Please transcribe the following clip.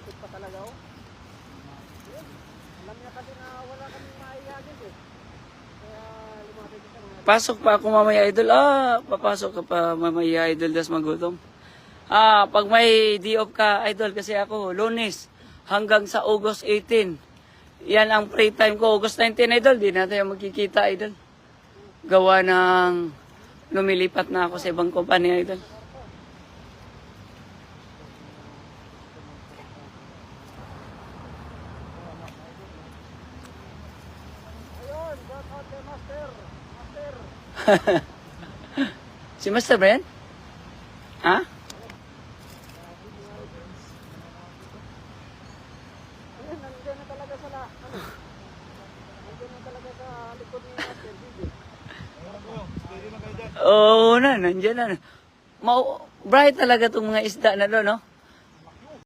malapit pa talaga oh. Yun. Alam niya kasi na wala kaming maihagis eh. Kaya lumapit siya mga. Pasok pa ako mamaya, idol. Papasok ka pa mamaya, idol, das magutom. Pag may day off ka, idol, kasi ako, Lunes hanggang sa August 18. Yan ang free time ko. August 19, idol, di natin magkikita, idol. Gawa ng lumilipat na ako sa ibang kumpanya, idol. Ayun, shout out kay Master. Master. Si Master ba yan? Ha? Ayun, nandiyan na talaga sa nandiyan na talaga sa likod ni Master. Sige. Oo na, nandiyan na. Bright talaga itong mga isda na doon, no?